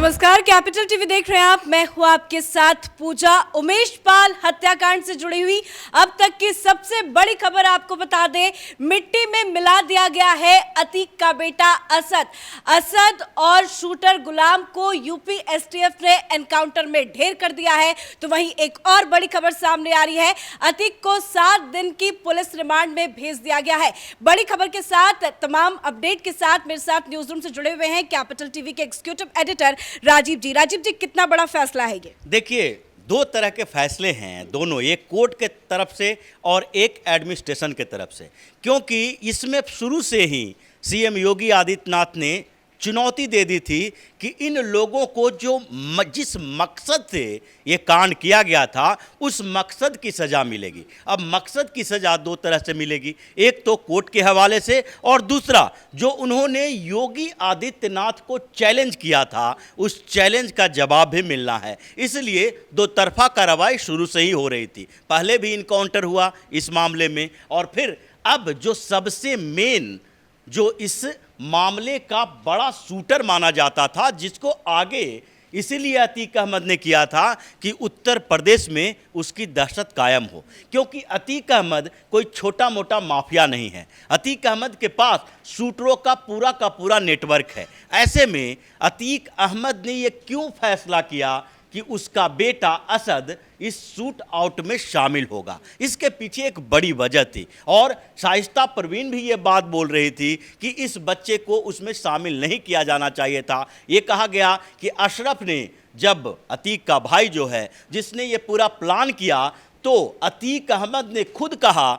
नमस्कार, capital TV देख रहे हैं आप। मैं हूं आपके साथ पूजा। उमेश पाल हत्याकांड से जुड़ी हुई अब तक की सबसे बड़ी खबर आपको बता दें, मिट्टी में मिला दिया गया है अतीक का बेटा असद और शूटर गुलाम को यूपी एसटीएफ ने एनकाउंटर में ढेर कर दिया है। तो वहीं एक और बड़ी खबर सामने आ रही है, अतीक को 7 दिन की पुलिस रिमांड में भेज दिया गया है। बड़ी खबर के साथ, तमाम अपडेट के साथ मेरे साथ न्यूज रूम से जुड़े हुए हैं कैपिटल टीवी के एग्जीक्यूटिव एडिटर राजीव जी, कितना बड़ा फैसला है ये? देखिए, दो तरह के फैसले हैं, दोनों, एक कोर्ट के तरफ से और एक एडमिनिस्ट्रेशन के तरफ से, क्योंकि इसमें शुरू से ही सीएम योगी आदित्यनाथ ने चुनौती दे दी थी कि इन लोगों को जो जिस मकसद से ये कांड किया गया था उस मकसद की सज़ा मिलेगी। अब मकसद की सज़ा दो तरह से मिलेगी, एक तो कोर्ट के हवाले से और दूसरा जो उन्होंने योगी आदित्यनाथ को चैलेंज किया था उस चैलेंज का जवाब भी मिलना है। इसलिए दो तरफा कार्रवाई शुरू से ही हो रही थी, पहले भी इनकाउंटर हुआ इस मामले में, और फिर अब जो सबसे मेन जो इस मामले का बड़ा शूटर माना जाता था, जिसको आगे इसीलिए अतीक अहमद ने किया था कि उत्तर प्रदेश में उसकी दहशत कायम हो, क्योंकि अतीक अहमद कोई छोटा मोटा माफिया नहीं है। अतीक अहमद के पास शूटरों का पूरा नेटवर्क है। ऐसे में अतीक अहमद ने ये क्यों फैसला किया कि उसका बेटा असद इस शूट आउट में शामिल होगा, इसके पीछे एक बड़ी वजह थी। और शाइस्ता परवीन भी ये बात बोल रही थी कि इस बच्चे को उसमें शामिल नहीं किया जाना चाहिए था। ये कहा गया कि अशरफ ने, जब अतीक का भाई जो है जिसने ये पूरा प्लान किया, तो अतीक अहमद ने खुद कहा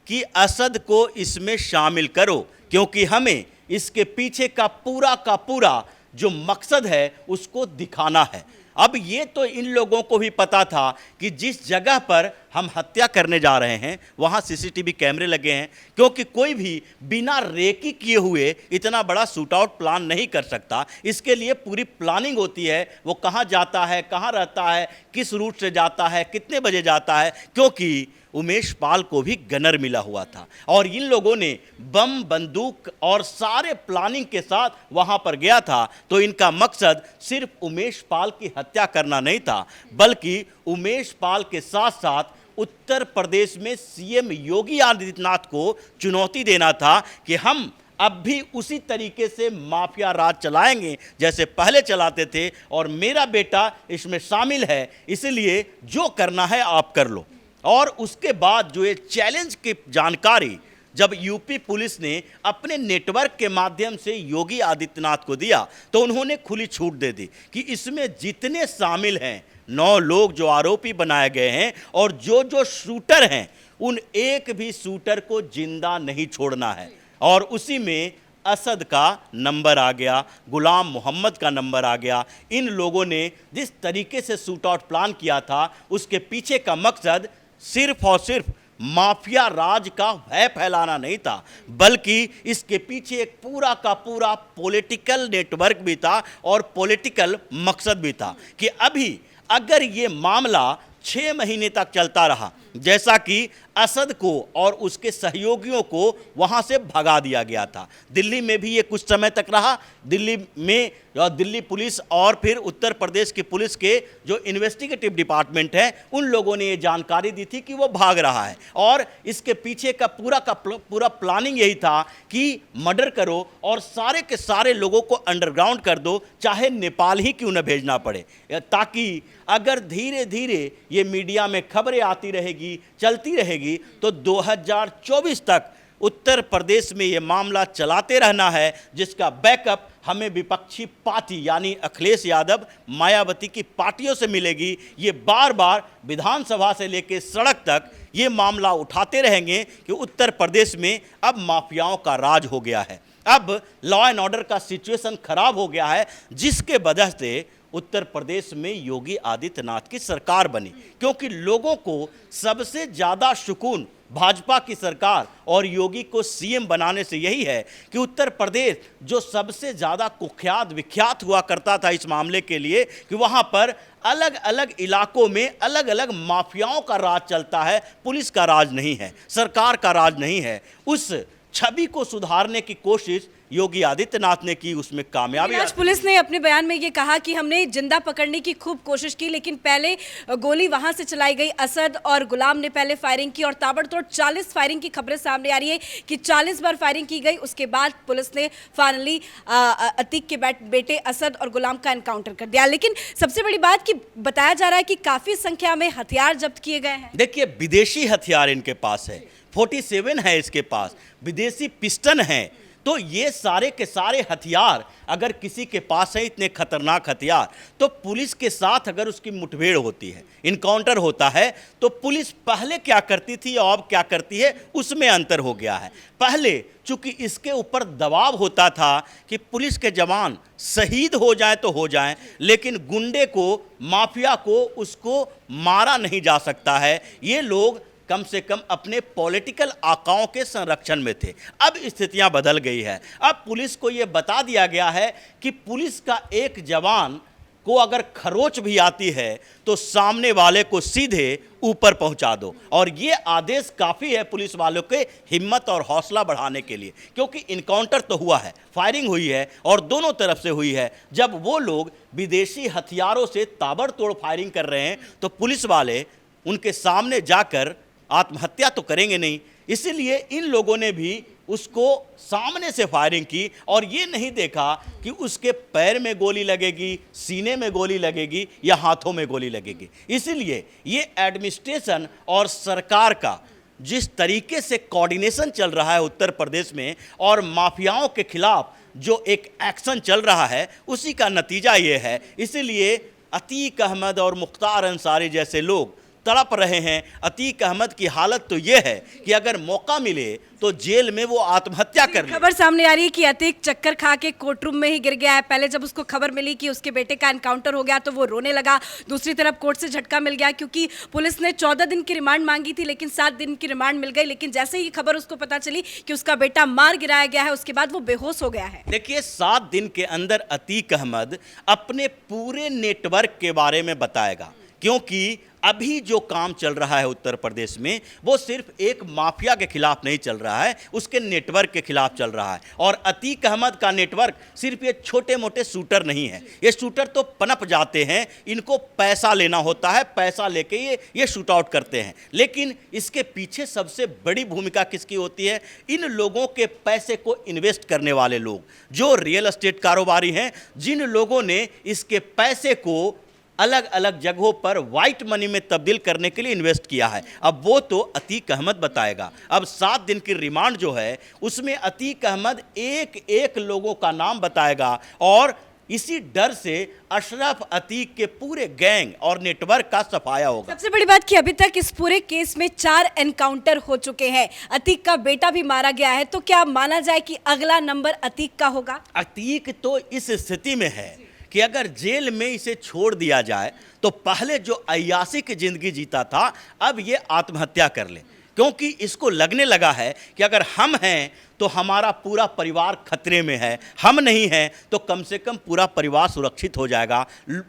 कि असद को इसमें शामिल करो, क्योंकि हमें इसके पीछे का पूरा जो मकसद है उसको दिखाना है। अब ये तो इन लोगों को भी पता था कि जिस जगह पर हम हत्या करने जा रहे हैं वहाँ सीसीटीवी कैमरे लगे हैं, क्योंकि कोई भी बिना रेकी किए हुए इतना बड़ा शूट आउट प्लान नहीं कर सकता। इसके लिए पूरी प्लानिंग होती है, वो कहाँ जाता है, कहाँ रहता है, किस रूट से जाता है, कितने बजे जाता है, क्योंकि उमेश पाल को भी गनर मिला हुआ था और इन लोगों ने बम, बंदूक और सारे प्लानिंग के साथ वहां पर गया था। तो इनका मकसद सिर्फ उमेश पाल की हत्या करना नहीं था, बल्कि उमेश पाल के साथ साथ उत्तर प्रदेश में सीएम योगी आदित्यनाथ को चुनौती देना था कि हम अब भी उसी तरीके से माफिया राज चलाएंगे जैसे पहले चलाते थे, और मेरा बेटा इसमें शामिल है, इसलिए जो करना है आप कर लो। और उसके बाद जो ये चैलेंज की जानकारी जब यूपी पुलिस ने अपने नेटवर्क के माध्यम से योगी आदित्यनाथ को दिया, तो उन्होंने खुली छूट दे दी कि इसमें जितने शामिल हैं, 9 लोग जो आरोपी बनाए गए हैं और जो शूटर हैं, उन एक भी शूटर को जिंदा नहीं छोड़ना है। और उसी में असद का नंबर आ गया, गुलाम मोहम्मद का नंबर आ गया। इन लोगों ने जिस तरीके से शूट आउट प्लान किया था उसके पीछे का मकसद सिर्फ और सिर्फ माफिया राज का भय फैलाना नहीं था, बल्कि इसके पीछे एक पूरा का पूरा पॉलिटिकल नेटवर्क भी था और पॉलिटिकल मकसद भी था कि अभी अगर ये मामला 6 महीने तक चलता रहा, जैसा कि असद को और उसके सहयोगियों को वहां से भगा दिया गया था। दिल्ली में भी ये कुछ समय तक रहा। दिल्ली में दिल्ली पुलिस और फिर उत्तर प्रदेश की पुलिस के जो इन्वेस्टिगेटिव डिपार्टमेंट है, उन लोगों ने ये जानकारी दी थी कि वो भाग रहा है, और इसके पीछे का पूरा प्लानिंग यही था कि मर्डर करो और सारे के सारे लोगों को अंडरग्राउंड कर दो, चाहे नेपाल ही क्यों न भेजना पड़े, ताकि अगर धीरे धीरे ये मीडिया में खबरें आती रहेगी, चलती रहेगी, तो 2024 तक उत्तर प्रदेश में ये मामला चलाते रहना है, जिसका बैकअप हमें विपक्षी पार्टी यानी अखिलेश यादव, मायावती की पार्टियों से मिलेगी। ये बार बार विधानसभा से लेकर सड़क तक ये मामला उठाते रहेंगे कि उत्तर प्रदेश में अब माफियाओं का राज हो गया है, अब लॉ एंड ऑर्डर का सिचुएशन खराब हो गया है, जिसके वजह से उत्तर प्रदेश में योगी आदित्यनाथ की सरकार बनी। क्योंकि लोगों को सबसे ज़्यादा सुकून भाजपा की सरकार और योगी को सीएम बनाने से यही है कि उत्तर प्रदेश जो सबसे ज़्यादा कुख्यात विख्यात हुआ करता था इस मामले के लिए कि वहाँ पर अलग अलग इलाकों में अलग अलग माफियाओं का राज चलता है, पुलिस का राज नहीं है, सरकार का राज नहीं है। उस छवि को सुधारने की कोशिश योगी आदित्यनाथ ने की उसमें कामयाबी। आज पुलिस ने अपने बयान में ये कहा कि हमने जिंदा पकड़ने की खूब कोशिश की, लेकिन पहले गोली वहां से चलाई गई। असद और गुलाम ने पहले फायरिंग की और ताबड़तोड़ 40 फायरिंग की खबरें सामने आ रही है कि 40 बार फायरिंग की गई। उसके बाद पुलिस ने फाइनली अतीक के बेटे असद और गुलाम का एनकाउंटर कर दिया। लेकिन सबसे बड़ी बात कि बताया जा रहा है कि काफी संख्या में हथियार जब्त किए गए हैं। देखिए, विदेशी हथियार इनके पास है, 47 है इसके पास, विदेशी पिस्टन है। तो ये सारे के सारे हथियार अगर किसी के पास है, इतने खतरनाक हथियार, तो पुलिस के साथ अगर उसकी मुठभेड़ होती है, इनकाउंटर होता है, तो पुलिस पहले क्या करती थी और अब क्या करती है, उसमें अंतर हो गया है। पहले चूंकि इसके ऊपर दबाव होता था कि पुलिस के जवान शहीद हो जाए तो हो जाएं, लेकिन गुंडे को, माफिया को, उसको मारा नहीं जा सकता है। ये लोग कम से कम अपने पॉलिटिकल आकाओं के संरक्षण में थे। अब स्थितियां बदल गई है। अब पुलिस को यह बता दिया गया है कि पुलिस का एक जवान को अगर खरोच भी आती है तो सामने वाले को सीधे ऊपर पहुंचा दो। और ये आदेश काफ़ी है पुलिस वालों के हिम्मत और हौसला बढ़ाने के लिए, क्योंकि इनकाउंटर तो हुआ है, फायरिंग हुई है और दोनों तरफ से हुई है। जब वो लोग विदेशी हथियारों से ताबड़तोड़ फायरिंग कर रहे हैं तो पुलिस वाले उनके सामने जाकर आत्महत्या तो करेंगे नहीं, इसीलिए इन लोगों ने भी उसको सामने से फायरिंग की और ये नहीं देखा कि उसके पैर में गोली लगेगी, सीने में गोली लगेगी या हाथों में गोली लगेगी। इसीलिए ये एडमिनिस्ट्रेशन और सरकार का जिस तरीके से कोऑर्डिनेशन चल रहा है उत्तर प्रदेश में और माफियाओं के खिलाफ जो एक एक्शन चल रहा है, उसी का नतीजा ये है। इसीलिए अतीक अहमद और मुख्तार अंसारी जैसे लोग तड़प रहे हैं। अतीक अहमद की हालत तो ये है कि अगर मौका मिले तो जेल में वो आत्महत्या कर ले। खबर सामने आ रही है कि अतीक चक्कर खा के कोर्ट रूम में ही गिर गया है। पहले जब उसको खबर मिली कि उसके बेटे का एनकाउंटर हो गया तो वो रोने लगा। दूसरी तरफ कोर्ट से झटका मिल गया क्योंकि पुलिस ने 14 दिन की रिमांड मांगी थी, लेकिन 7 दिन की रिमांड मिल गई। लेकिन जैसे ही खबर उसको पता चली कि उसका बेटा मार गिराया गया है, उसके बाद वो बेहोश हो गया है। देखिए, 7 दिन के अंदर अतीक अहमद अपने पूरे नेटवर्क के बारे में बताएगा, क्योंकि अभी जो काम चल रहा है उत्तर प्रदेश में वो सिर्फ एक माफिया के खिलाफ नहीं चल रहा है, उसके नेटवर्क के खिलाफ चल रहा है। और अतीक अहमद का नेटवर्क सिर्फ ये छोटे मोटे शूटर नहीं है, ये शूटर तो पनप जाते हैं, इनको पैसा लेना होता है, पैसा लेके ये शूट आउट करते हैं। लेकिन इसके पीछे सबसे बड़ी भूमिका किसकी होती है? इन लोगों के पैसे को इन्वेस्ट करने वाले लोग, जो रियल एस्टेट कारोबारी हैं, जिन लोगों ने इसके पैसे को अलग अलग जगहों पर वाइट मनी में तब्दील करने के लिए इन्वेस्ट किया है। अब वो तो अतीक अहमद बताएगा। अब 7 दिन की रिमांड जो है उसमें अतीक अहमद एक एक लोगों का नाम बताएगा और इसी डर से अशरफ अतीक के पूरे गैंग और नेटवर्क का सफाया होगा। सबसे बड़ी बात कि अभी तक इस पूरे केस में 4 एनकाउंटर हो चुके हैं। अतीक का बेटा भी मारा गया है, तो क्या माना जाए कि अगला नंबर अतीक का होगा? अतीक तो इस स्थिति में है कि अगर जेल में इसे छोड़ दिया जाए तो पहले जो अय्यासी की जिंदगी जीता था अब ये आत्महत्या कर ले, क्योंकि इसको लगने लगा है कि अगर हम हैं तो हमारा पूरा परिवार खतरे में है, हम नहीं हैं तो कम से कम पूरा परिवार सुरक्षित हो जाएगा।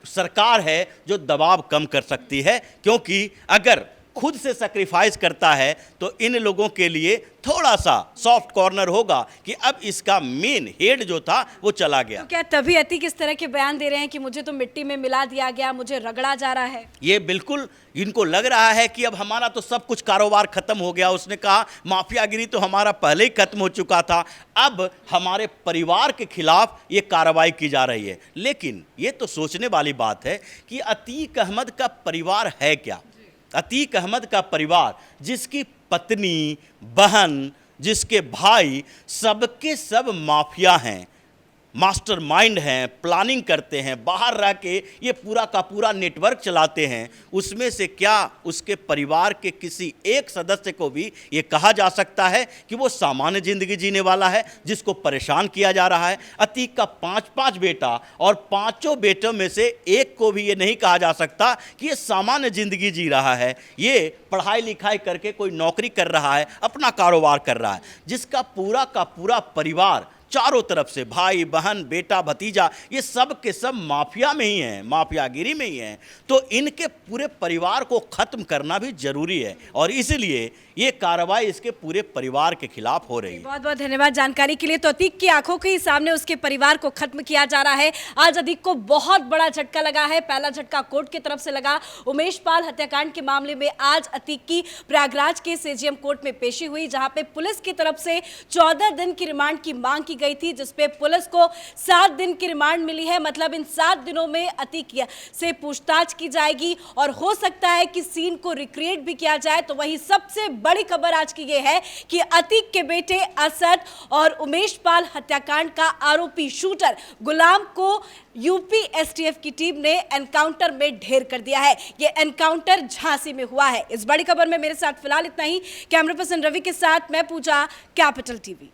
सरकार है जो दबाव कम कर सकती है, क्योंकि अगर खुद से सैक्रिफाइस करता है तो इन लोगों के लिए थोड़ा सा सॉफ्ट कॉर्नर होगा कि अब इसका मेन हेड जो था वो चला गया। तो क्या तभी अतीक इस तरह के बयान दे रहे हैं कि मुझे तो मिट्टी में मिला दिया गया, मुझे रगड़ा जा रहा है? ये बिल्कुल इनको लग रहा है कि अब हमारा तो सब कुछ कारोबार खत्म हो गया। उसने कहा माफियागिरी तो हमारा पहले ही खत्म हो चुका था, अब हमारे परिवार के खिलाफ ये कार्रवाई की जा रही है। लेकिन ये तो सोचने वाली बात है कि अतीक अहमद का परिवार है क्या? अतीक अहमद का परिवार, जिसकी पत्नी, बहन, जिसके भाई, सबके सब माफिया हैं, मास्टरमाइंड हैं, प्लानिंग करते हैं, बाहर रह के ये पूरा का पूरा नेटवर्क चलाते हैं, उसमें से क्या उसके परिवार के किसी एक सदस्य को भी ये कहा जा सकता है कि वो सामान्य ज़िंदगी जीने वाला है जिसको परेशान किया जा रहा है? अतीक का 5 बेटा और 5 बेटों में से एक को भी ये नहीं कहा जा सकता कि ये सामान्य ज़िंदगी जी रहा है। ये पढ़ाई लिखाई करके कोई नौकरी कर रहा है, अपना कारोबार कर रहा है। जिसका पूरा का पूरा परिवार चारों तरफ से भाई बहन बेटा भतीजा ये सब के सब माफिया में ही हैं, माफियागिरी में ही हैं। तो इनके पूरे परिवार को खत्म करना भी जरूरी है और इसलिए ये कार्रवाई इसके पूरे परिवार के खिलाफ हो रही है। बहुत बहुत धन्यवाद जानकारी के लिए। तो अतीक की आंखों के ही सामने उसके परिवार को खत्म किया जा रहा है। आज अतीक को बहुत बड़ा झटका लगा है। पहला झटका कोर्ट की तरफ से लगा। उमेश पाल हत्याकांड के मामले में आज अतीक की प्रयागराज के सीजेएम कोर्ट में पेशी हुई, जहां पे पुलिस की तरफ से 14 दिन की रिमांड की मांग की गई थी, जिसपे पुलिस को 7 दिन की रिमांड मिली है। मतलब इन 7 दिनों में अतीक से पूछताछ की जाएगी और हो सकता है कि सीन को रिक्रिएट भी किया जाए। तो वही सबसे बड़ी खबर आज की यह है कि अतीक के बेटे असद और उमेश पाल हत्याकांड का आरोपी शूटर गुलाम को यूपी एसटीएफ की टीम ने एनकाउंटर में ढेर कर दिया है। यह एनकाउंटर झांसी में हुआ है। इस बड़ी खबर में मेरे साथ फिलहाल इतना ही। कैमरा पर्सन रवि के साथ मैं पूजा, कैपिटल टीवी।